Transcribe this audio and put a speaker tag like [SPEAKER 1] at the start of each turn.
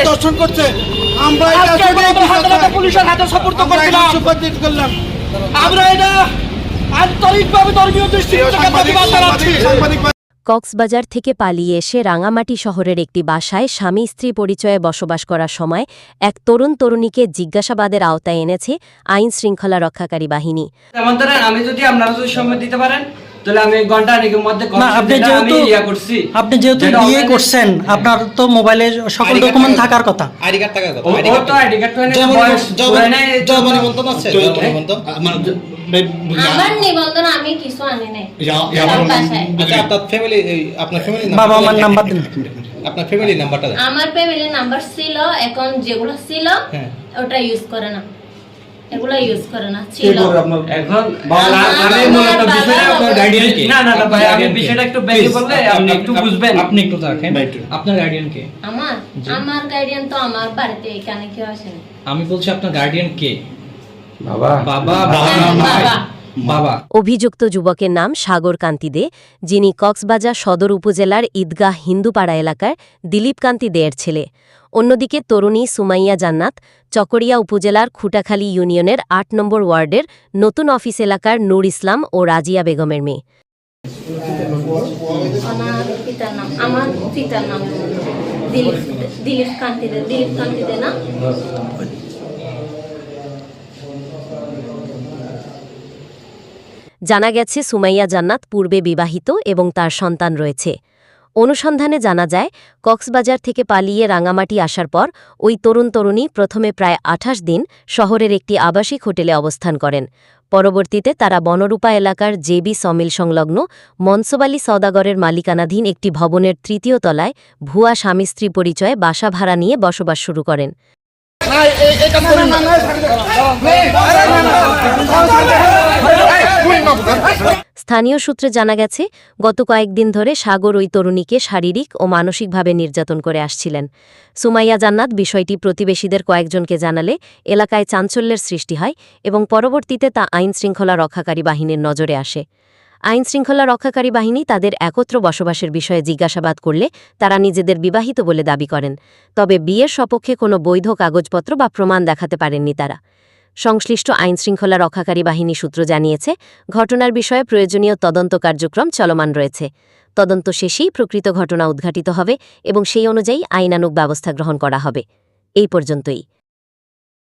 [SPEAKER 1] দর্শন করছে আমরা পুলিশের হাতে সুপর্দ করলাম আমরা এটা আন্তরিকভাবে ধর্মীয় দৃষ্টিকোণ থেকে প্রতিবাদ জানাচ্ছি।
[SPEAKER 2] কক্সবাজার থেকে পালিয়ে এসে রাঙামাটি শহরের একটি বাসায় স্বামী স্ত্রী পরিচয়ে বসবাস করার সময় এক তরুণ তরুণীকে জিজ্ঞাসাবাদের আওতায় এনেছে আইন শৃঙ্খলা রক্ষাকারী বাহিনী।
[SPEAKER 3] যেমন ধরেন আমি যদি আপনারা যদি সময় দিতে পারেন তাহলে আমি ঘন্টা খানেকের মধ্যে
[SPEAKER 4] আপনি যেহেতু বিয়ে করছেন আপনার তো মোবাইলে সকল ডকুমেন্ট থাকার কথা।
[SPEAKER 5] আইডি কার্ড থাকার কথা।
[SPEAKER 3] আইডি কার্ড তো
[SPEAKER 5] জবানি নিবন্ধন আছে।
[SPEAKER 6] আমার নিবন্ধন আমি কিছু আনি নাই।
[SPEAKER 5] আচ্ছা আপনার ফ্যামিলি
[SPEAKER 4] বাবা মার নাম্বার দিন।
[SPEAKER 5] আপনার ফ্যামিলি নাম্বারটা দেন।
[SPEAKER 6] আমার ফ্যামিলি নাম্বার ছিল, এখন যেগুলো ছিল ওটা ইউজ করে না, এগুলো ইউজ করে না ছিল।
[SPEAKER 3] এখন আমি মূলত বিষয়টা আপনার গার্ডিয়ান কে? না না ভাই আমি বিষয়টা একটু বেশি বললে আপনি একটু বুঝবেন। আপনি একটু থাকেন। আপনার গার্ডিয়ান কে?
[SPEAKER 6] আমার গার্ডিয়ান তো আমার বাড়িতে এখানে কেউ আসে না।
[SPEAKER 3] আমি বলছি আপনার গার্ডিয়ান কে? বাবা।
[SPEAKER 2] অভিযুক্ত যুবকের নাম সাগর কান্তি দে, যিনি কক্সবাজার সদর উপজেলার ঈদগাহ হিন্দুপাড়া এলাকার দিলীপ কান্তি দেয়ের ছেলে। অন্যদিকে তরুণী সুমাইয়া জান্নাত চকরিয়া উপজেলার খুটাখালী ইউনিয়নের ৮ নম্বর ওয়ার্ডের নতুন অফিস এলাকার নূর ইসলাম ও রাজিয়া বেগমের মেয়ে।
[SPEAKER 6] আমার পিতার নাম দিলীপ কান্তি দে না।
[SPEAKER 2] জানা গেছে সুমাইয়া জান্নাত পূর্বে বিবাহিত এবং তার সন্তান রয়েছে। অনুসন্ধানে জানা যায় কক্সবাজার থেকে পালিয়ে রাঙামাটি আসার পর ওই তরুণ তরুণী প্রথমে প্রায় ২৮ দিন শহরের একটি আবাসিক হোটেলে অবস্থান করেন। পরবর্তীতে তারা বনরূপা এলাকার জেবি সমিল সংলগ্ন মনসব আলী সওদাগরের মালিকানাধীন একটি ভবনের ৩য় তলায় ভুয়া স্বামী স্ত্রী পরিচয়ে বাসা ভাড়া নিয়ে বসবাস শুরু করেন। স্থানীয় সূত্রে জানা গেছে গত কয়েকদিন ধরে সাগর ওই তরুণীকে শারীরিক ও মানসিকভাবে নির্যাতন করে আসছিলেন। সুমাইয়া জান্নাত বিষয়টি প্রতিবেশীদের কয়েকজনকে জানালে এলাকায় চাঞ্চল্যের সৃষ্টি হয় এবং পরবর্তীতে তা আইন শৃঙ্খলা রক্ষাকারী বাহিনীর নজরে আসে। আইন শৃঙ্খলা রক্ষাকারী বাহিনী তাদের একত্র বসবাসের বিষয়ে জিজ্ঞাসাবাদ করলে তারা নিজেদের বিবাহিত বলে দাবি করেন, তবে বিয়ের সপক্ষে কোনো বৈধ কাগজপত্র বা প্রমাণ দেখাতে পারেননি তারা। সংশ্লিষ্ট আইনশৃঙ্খলা রক্ষাকারী বাহিনী সূত্র জানিয়েছে ঘটনার বিষয়ে প্রয়োজনীয় তদন্ত কার্যক্রম চলমান রয়েছে। তদন্ত শেষেই প্রকৃত ঘটনা উদ্ঘাটিত হবে এবং সেই অনুযায়ী আইনানুগ ব্যবস্থা গ্রহণ করা হবে। এই পর্যন্তই।